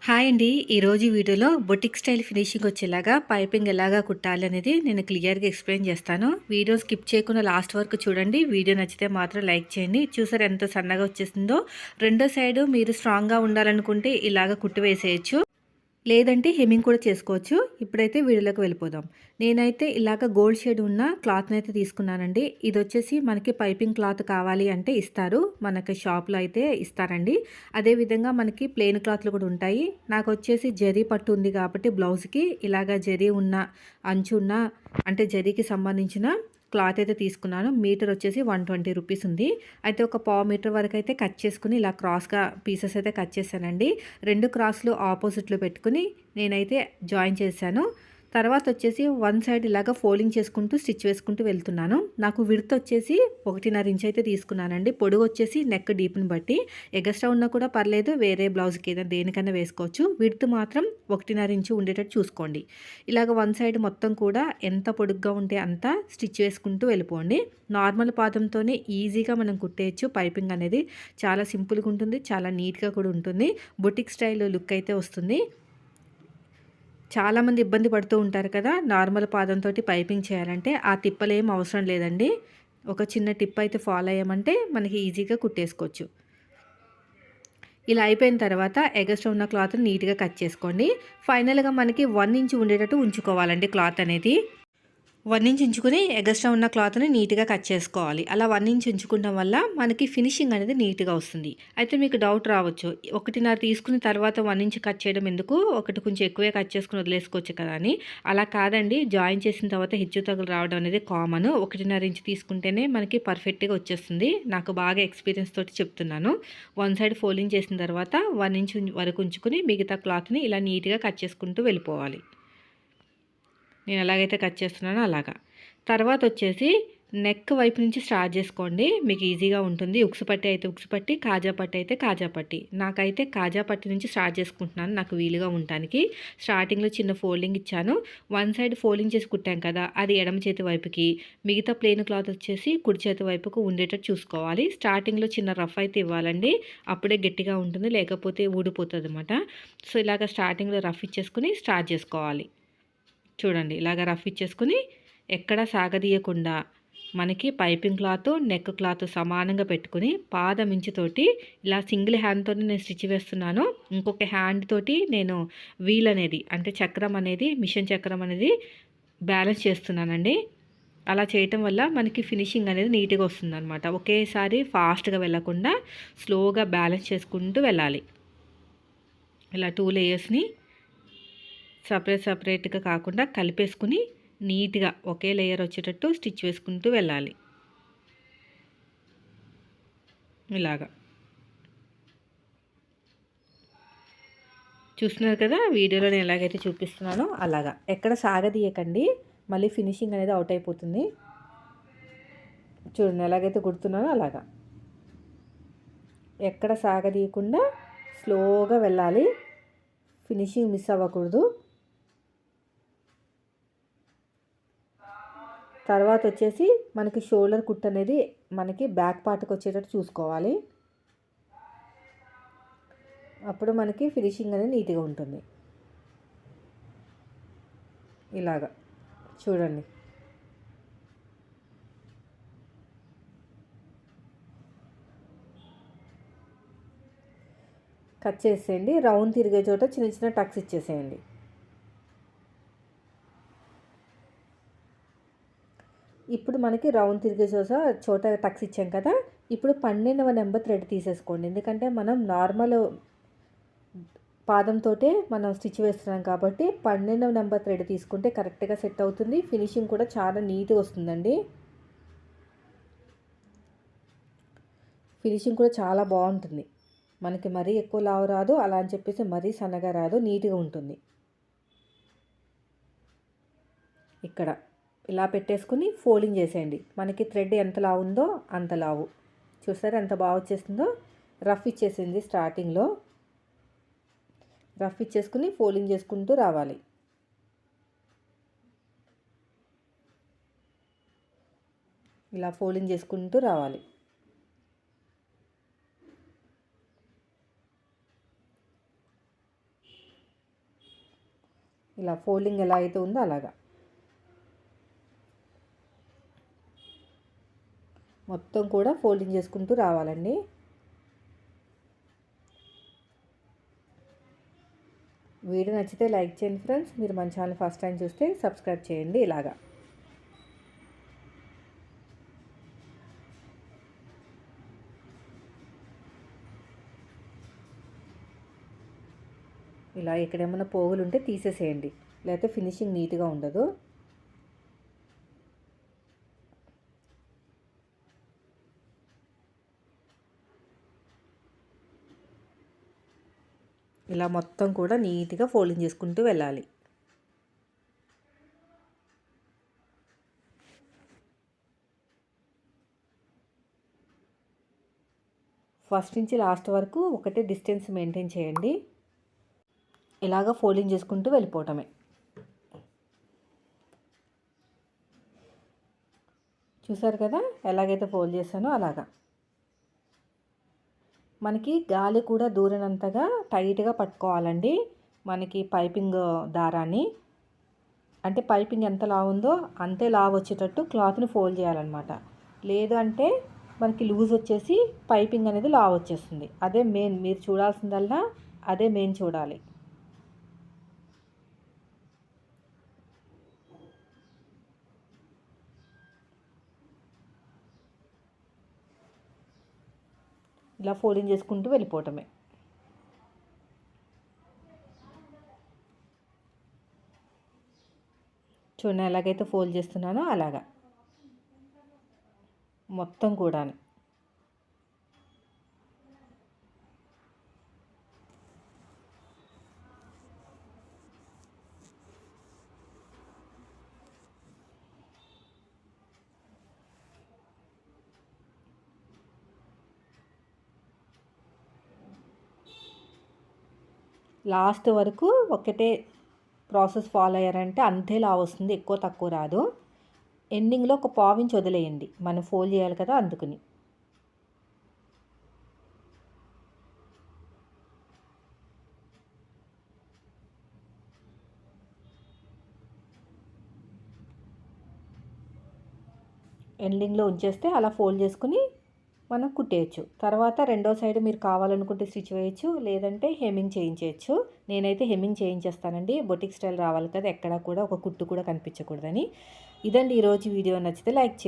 Hi అండి. ఈరోజు వీడియోలో బొటిక్ స్టైల్ ఫినిషింగ్ వచ్చేలాగా పైపింగ్ ఎలాగా కుట్టాలి అనేది నేను క్లియర్‌గా ఎక్స్‌ప్లెయిన్ చేస్తాను. వీడియో స్కిప్ చేయకుండా లాస్ట్ వరకు చూడండి. వీడియో నచ్చితే మాత్రం లైక్ చేయండి. చూసారా ఎంత సన్నగా వచ్చేసిందో. రెండో సైడు మీరు స్ట్రాంగ్‌గా ఉండాలనుకుంటే ఇలాగ కుట్టి వేసేయొచ్చు. లేదంటే హెమ్మింగ్ కూడా చేసుకోవచ్చు. ఇప్పుడైతే వీడియోలోకి వెళ్ళిపోదాం. నేనైతే ఇలాగ గోల్డ్ షేడ్ ఉన్న క్లాత్‌నైతే తీసుకున్నానండి. ఇదొచ్చేసి మనకి పైపింగ్ క్లాత్ కావాలి అంటే ఇస్తారు. మనకి షాప్‌లో అయితే ఇస్తారండి. అదేవిధంగా మనకి ప్లెయిన్ క్లాత్‌లు కూడా ఉంటాయి. నాకొచ్చేసి జరీ పట్టు ఉంది కాబట్టి బ్లౌజ్‌కి ఇలాగ జరీ ఉన్న అంచు ఉన్న అంటే జరీకి సంబంధించిన క్లాత్ అయితే తీసుకున్నాను. మీటర్ వచ్చేసి 120 రూపీస్ ఉంది. అయితే ఒక పావు మీటర్ వరకు అయితే కట్ చేసుకుని ఇలా క్రాస్‌గా పీసెస్ అయితే కట్ చేశానండి. 2 క్రాస్‌లు ఆపోజిట్‌లో పెట్టుకొని నేనైతే జాయిన్ చేశాను. తర్వాత వచ్చేసి వన్ సైడ్ ఇలాగ ఫోల్డింగ్ చేసుకుంటూ స్టిచ్ వేసుకుంటూ వెళ్తున్నాను. నాకు విడ్త్ వచ్చేసి 1.5 ఇంచ్ అయితే తీసుకున్నానండి. పొడుగు వచ్చేసి నెక్ డీప్‌ని బట్టి ఎగస్ట్రా ఉన్నా కూడా పర్లేదు. వేరే బ్లౌజ్‌కి ఏదైనా దేనికైనా వేసుకోవచ్చు. విడ్త్ మాత్రం 1.5 ఇంచు ఉండేటట్టు చూసుకోండి. ఇలాగ వన్ సైడ్ మొత్తం కూడా ఎంత పొడుగ్గా ఉంటే అంత స్టిచ్ వేసుకుంటూ వెళ్ళిపోండి. నార్మల్ పాదంతోనే ఈజీగా మనం కుట్టేయచ్చు. పైపింగ్ అనేది చాలా సింపుల్‌గా ఉంటుంది. చాలా నీట్‌గా కూడా ఉంటుంది. బొటిక్ స్టైల్ లుక్ అయితే వస్తుంది. చాలామంది ఇబ్బంది పడుతూ ఉంటారు కదా! నార్మల్ పాదంతోటి పైపింగ్ చేయాలంటే ఆ తిప్పలేం అవసరం లేదండి. ఒక చిన్న టిప్ అయితే ఫాలో అయ్యామంటే మనకి ఈజీగా కుట్టేసుకోవచ్చు. ఇలా అయిపోయిన తర్వాత ఎగస్ట్రా ఉన్న క్లాత్‌ని నీట్‌గా కట్ చేసుకోండి. ఫైనల్‌గా మనకి 1 ఇంచ్ ఉండేటట్టు ఉంచుకోవాలండి క్లాత్ అనేది. 1 ఇంచ్ ఉంచుకొని ఎగస్ట్రా ఉన్న క్లాత్‌ని నీట్‌గా కట్ చేసుకోవాలి. అలా 1 ఇంచ్ ఉంచుకోవడం వల్ల మనకి ఫినిషింగ్ అనేది నీట్‌గా వస్తుంది. అయితే మీకు డౌట్ రావచ్చు. 1.5 తీసుకున్న తర్వాత 1 ఇంచ్ కట్ చేయడం ఎందుకు? ఒకటి కొంచెం ఎక్కువే కట్ చేసుకొని వదిలేసుకోవచ్చు కదా అని. అలా కాదండి. జాయిన్ చేసిన తర్వాత హెచ్చు తగులు రావడం అనేది కామన్. 1.5 ఇంచ్ తీసుకుంటేనే మనకి పర్ఫెక్ట్‌గా వచ్చేస్తుంది. నాకు బాగా ఎక్స్‌పీరియన్స్ తోటి చెప్తున్నాను. వన్ సైడ్ ఫోల్డింగ్ చేసిన తర్వాత 1 ఇంచ్ వరకు ఉంచుకొని మిగతా క్లాత్‌ని ఇలా నీట్‌గా కట్ చేసుకుంటూ వెళ్ళిపోవాలి. నేను ఎలాగైతే కట్ చేస్తున్నానో అలాగా. తర్వాత వచ్చేసి నెక్ వైపు నుంచి స్టార్ట్ చేసుకోండి. మీకు ఈజీగా ఉంటుంది. ఉక్సు పట్టి అయితే ఉక్సు పట్టి, కాజా పట్టి అయితే కాజా పట్టి. నాకైతే కాజా పట్టి నుంచి స్టార్ట్ చేసుకుంటున్నాను నాకు వీలుగా ఉండటానికి. స్టార్టింగ్‌లో చిన్న ఫోల్డింగ్ ఇచ్చాను. వన్ సైడ్ ఫోల్డింగ్ చేసి కుట్టాం కదా! అది ఎడమ చేతి వైపుకి, మిగతా ప్లెయిన్ క్లాత్ వచ్చేసి కుడి చేతి వైపుకు ఉండేటట్టు చూసుకోవాలి. స్టార్టింగ్‌లో చిన్న రఫ్ అయితే ఇవ్వాలండి. అప్పుడే గట్టిగా ఉంటుంది. లేకపోతే ఊడిపోతదనమాట. సో, ఇలాగ స్టార్టింగ్‌లో రఫ్ ఇచ్చేసుకొని స్టార్ట్ చేసుకోవాలి. చూడండి ఇలాగ రఫ్ ఇచ్చేసుకొని ఎక్కడ సాగదీయకుండా మనకి పైపింగ్ క్లాత్, నెక్ క్లాత్ సమానంగా పెట్టుకొని పాదం ఇంచుతోటి ఇలా సింగిల్ హ్యాండ్‌తోని నేను స్టిచ్ వేస్తున్నాను. ఇంకొక హ్యాండ్ తోటి నేను వీల్ అనేది అంటే చక్రం అనేది మిషన్ చక్రం అనేది బ్యాలెన్స్ చేస్తున్నానండి. అలా చేయటం వల్ల మనకి ఫినిషింగ్ అనేది నీట్‌గా వస్తుందనమాట. ఒకేసారి ఫాస్ట్‌గా వెళ్ళకుండా స్లోగా బ్యాలెన్స్ చేసుకుంటూ వెళ్ళాలి. ఇలా 2 లేయర్స్‌ని సపరేట్‌గా కాకుండా కలిపేసుకుని నీట్‌గా ఒకే లేయర్ వచ్చేటట్టు స్టిచ్ వేసుకుంటూ వెళ్ళాలి. ఇలాగా. చూస్తున్నారు కదా! వీడియోలో నేను ఎలాగైతే చూపిస్తున్నానో అలాగా. ఎక్కడ సాగదీయకండి. మళ్ళీ ఫినిషింగ్ అనేది అవుట్ అయిపోతుంది. చూడండి ఎలాగైతే కుడుతున్నానో అలాగా. ఎక్కడ సాగదీయకుండా స్లోగా వెళ్ళాలి. ఫినిషింగ్ మిస్ అవ్వకూడదు. తర్వాత వచ్చేసి మనకి షోల్డర్ కుట్ అనేది మనకి బ్యాక్ పార్ట్‌కి వచ్చేటట్టు చూసుకోవాలి. అప్పుడు మనకి ఫినిషింగ్ అనేది నీట్‌గా ఉంటుంది. ఇలాగా చూడండి. కట్ చేసేయండి. రౌండ్ తిరిగే చోట చిన్న చిన్న టక్స్ ఇచ్చేసేయండి. ఇప్పుడు మనకి రౌండ్ తిరిగే చోట టక్స్ ఇచ్చాం కదా! ఇప్పుడు 12వ నెంబర్ థ్రెడ్ తీసేసుకోండి. ఎందుకంటే మనం నార్మల్ పాదంతోటే మనం స్టిచ్ వేస్తున్నాం కాబట్టి 12వ నెంబర్ థ్రెడ్ తీసుకుంటే కరెక్ట్‌గా సెట్ అవుతుంది. ఫినిషింగ్ కూడా చాలా నీట్‌గా వస్తుందండి. ఫినిషింగ్ కూడా చాలా బాగుంటుంది. మనకి మరీ ఎక్కువ లావు రాదు. అలా అని చెప్పేసి మరీ సన్నగా రాదు. నీట్‌గా ఉంటుంది. ఇక్కడ ఇలా పెట్టేసుకుని ఫోల్డింగ్ చేసేయండి. మనకి థ్రెడ్ ఎంత లావు ఉందో అంత లావు. చూసారా ఎంత బాగా వచ్చేసిందో. రఫ్ ఇచ్చేసింది స్టార్టింగ్‌లో. రఫ్ ఇచ్చేసుకుని ఫోల్డింగ్ చేసుకుంటూ రావాలి. ఇలా ఫోల్డింగ్ చేసుకుంటూ రావాలి. ఇలా ఫోల్డింగ్ ఎలా అయితే ఉందో అలాగా మొత్తం కూడా ఫోల్డింగ్ చేసుకుంటూ రావాలండి. వీడియో నచ్చితే లైక్ చేయండి ఫ్రెండ్స్. మీరు మన ఛానల్ ఫస్ట్ టైం చూస్తే సబ్స్క్రైబ్ చేయండి. ఇలాగా ఇలా ఇక్కడ ఏమైనా పోగులు ఉంటే తీసేసేయండి, లేకపోతే ఫినిషింగ్ నీట్గా ఉండదు. ఇలా మొత్తం కూడా నీట్గా ఫోల్డింగ్ చేసుకుంటూ వెళ్ళాలి. ఫస్ట్ నుంచి లాస్ట్ వరకు ఒకటే డిస్టెన్స్ మెయింటైన్ చేయండి. ఇలాగ ఫోల్డింగ్ చేసుకుంటూ వెళ్ళిపోవటమే. చూసారు కదా ఎలాగైతే ఫోల్డ్ చేశానో అలాగా. మనకి గాలి కూడా దూరనంతగా టైట్గా పట్టుకోవాలండి మనకి పైపింగ్ దారాన్ని. అంటే పైపింగ్ ఎంత లావు ఉందో అంతే లావు వచ్చేటట్టు క్లాత్ని ఫోల్డ్ చేయాలన్నమాట. లేదు అంటే మనకి లూజ్ వచ్చేసి పైపింగ్ అనేది లావు వచ్చేస్తుంది. అదే మెయిన్, మీరు చూడాల్సిందల్లా అదే మెయిన్ చూడాలి. ఇలా ఫోల్డింగ్ చేసుకుంటూ వెళ్ళిపోవటమే. చూడండి ఎలాగైతే ఫోల్డ్ చేస్తున్నానో అలాగా మొత్తం కూడా. లాస్ట్ వరకు ఒకటే ప్రాసెస్ ఫాలో అయ్యారంటే అంతే లావు వస్తుంది, ఎక్కువ తక్కువ రాదు. ఎండింగ్లో ఒక పావించి వదిలేయండి, మనం ఫోల్డ్ చేయాలి కదా అందుకుని. ఎండింగ్లో ఉంచేస్తే అలా ఫోల్డ్ చేసుకుని మనం కుట్టేయచ్చు. తర్వాత రెండో సైడ్ మీరు కావాలనుకుంటే స్టిచ్ వేయచ్చు, లేదంటే హెమ్మింగ్ చేయించేయచ్చు. నేనైతే హెమ్మింగ్ చేయించేస్తానండి, బొటిక్ స్టైల్ రావాలి కదా, ఎక్కడా కూడా ఒక కుట్టు కూడా కనిపించకూడదని. ఇదండి ఈరోజు వీడియో. నచ్చితే లైక్ చేయండి.